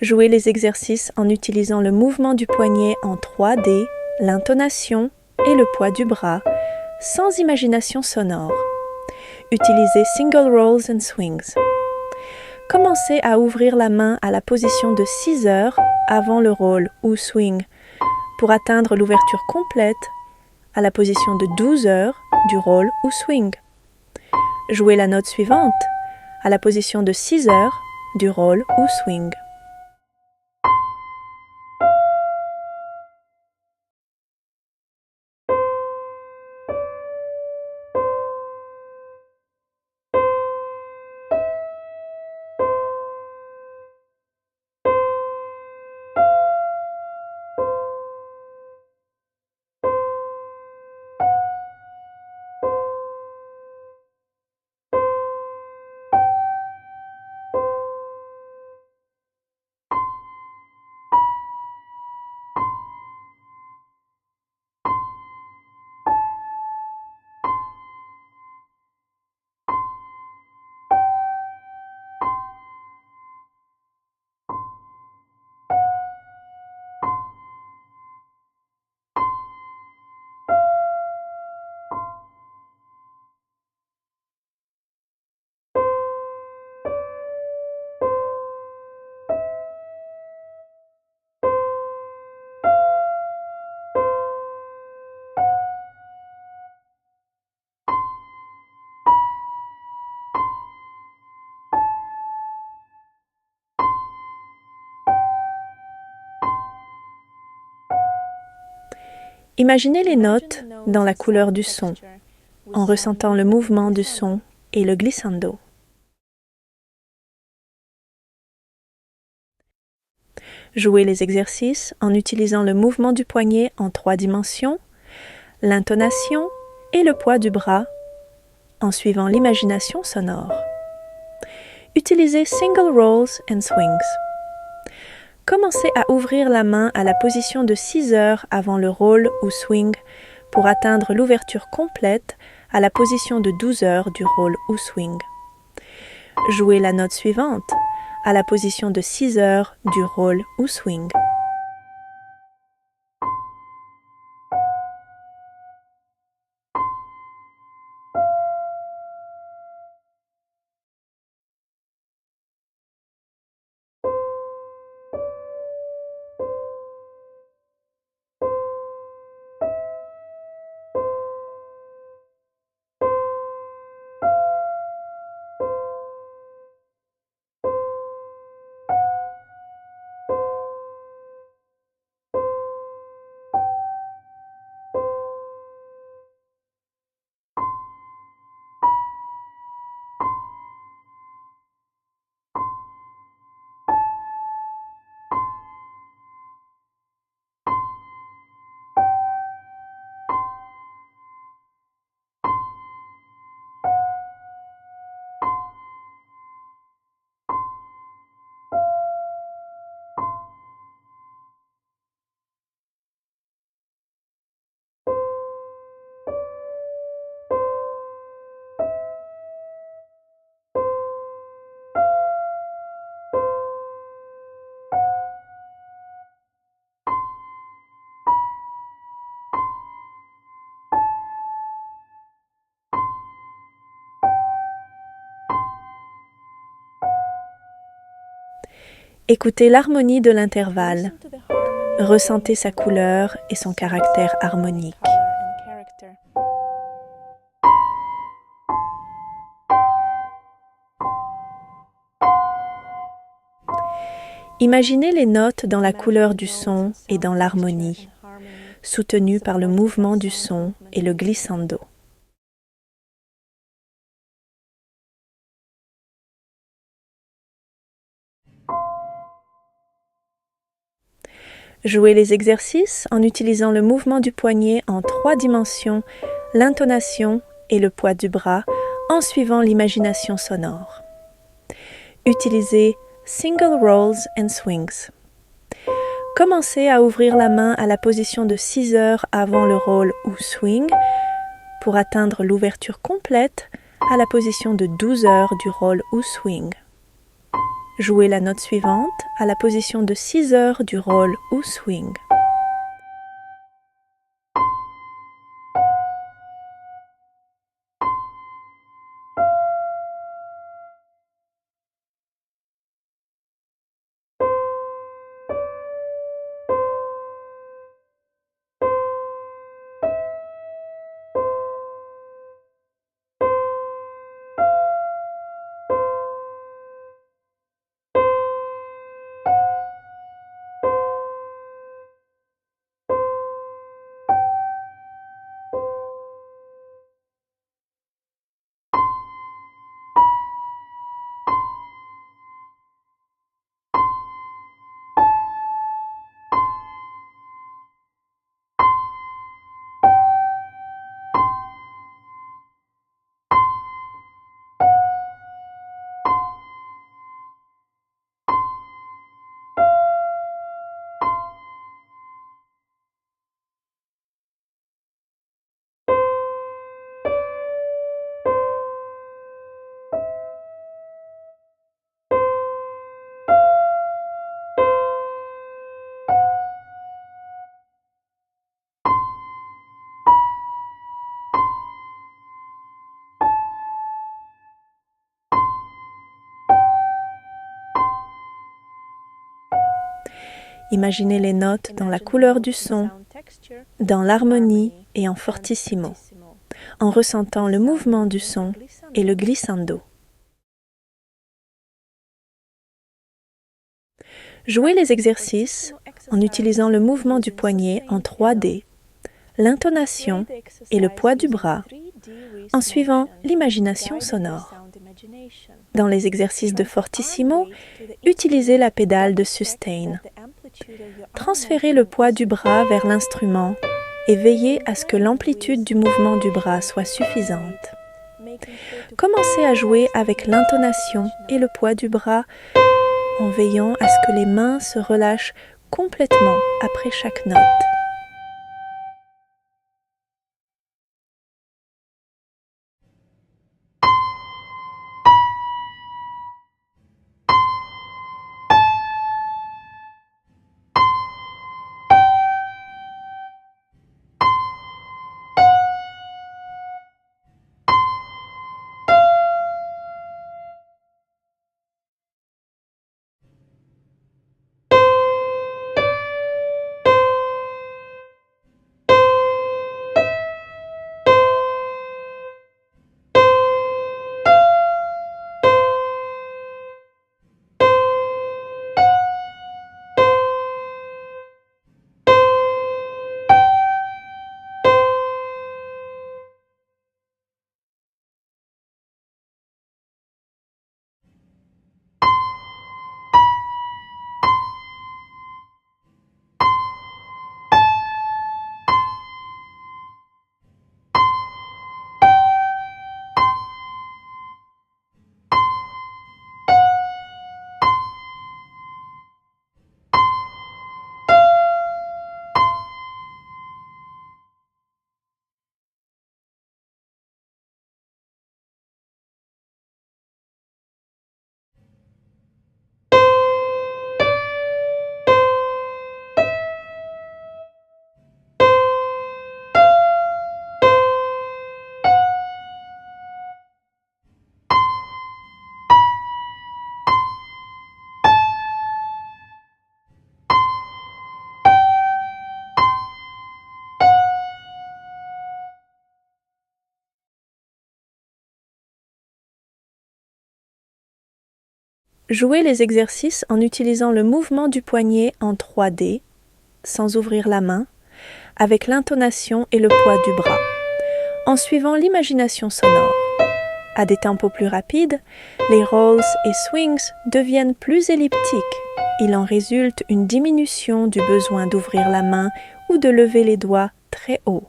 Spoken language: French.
Jouez les exercices en utilisant le mouvement du poignet en 3D, l'intonation et le poids du bras, sans imagination sonore. Utilisez single rolls and swings. Commencez à ouvrir la main à la position de 6 heures avant le roll ou swing pour atteindre l'ouverture complète à la position de 12 heures du roll ou swing. Jouez la note suivante à la position de 6 heures du roll ou swing. Imaginez les notes dans la couleur du son, en ressentant le mouvement du son et le glissando. Jouez les exercices en utilisant le mouvement du poignet en 3 dimensions, l'intonation et le poids du bras, en suivant l'imagination sonore. Utilisez single rolls and swings. Commencez à ouvrir la main à la position de 6 heures avant le roll ou swing pour atteindre l'ouverture complète à la position de 12 heures du roll ou swing. Jouez la note suivante à la position de 6 heures du roll ou swing. Écoutez l'harmonie de l'intervalle. Ressentez sa couleur et son caractère harmonique. Imaginez les notes dans la couleur du son et dans l'harmonie, soutenues par le mouvement du son et le glissando. Jouez les exercices en utilisant le mouvement du poignet en 3 dimensions, l'intonation et le poids du bras en suivant l'imagination sonore. Utilisez single rolls and swings. Commencez à ouvrir la main à la position de 6 heures avant le roll ou swing pour atteindre l'ouverture complète à la position de 12 heures du roll ou swing. Jouez la note suivante à la position de 6 heures du roll ou swing. Imaginez les notes dans la couleur du son, dans l'harmonie et en fortissimo, en ressentant le mouvement du son et le glissando. Jouez les exercices en utilisant le mouvement du poignet en 3D, l'intonation et le poids du bras, en suivant l'imagination sonore. Dans les exercices de fortissimo, utilisez la pédale de sustain. Transférez le poids du bras vers l'instrument et veillez à ce que l'amplitude du mouvement du bras soit suffisante. Commencez à jouer avec l'intonation et le poids du bras en veillant à ce que les mains se relâchent complètement après chaque note. Jouez les exercices en utilisant le mouvement du poignet en 3D, sans ouvrir la main, avec l'intonation et le poids du bras, en suivant l'imagination sonore. À des tempos plus rapides, les rolls et swings deviennent plus elliptiques. Il en résulte une diminution du besoin d'ouvrir la main ou de lever les doigts très haut.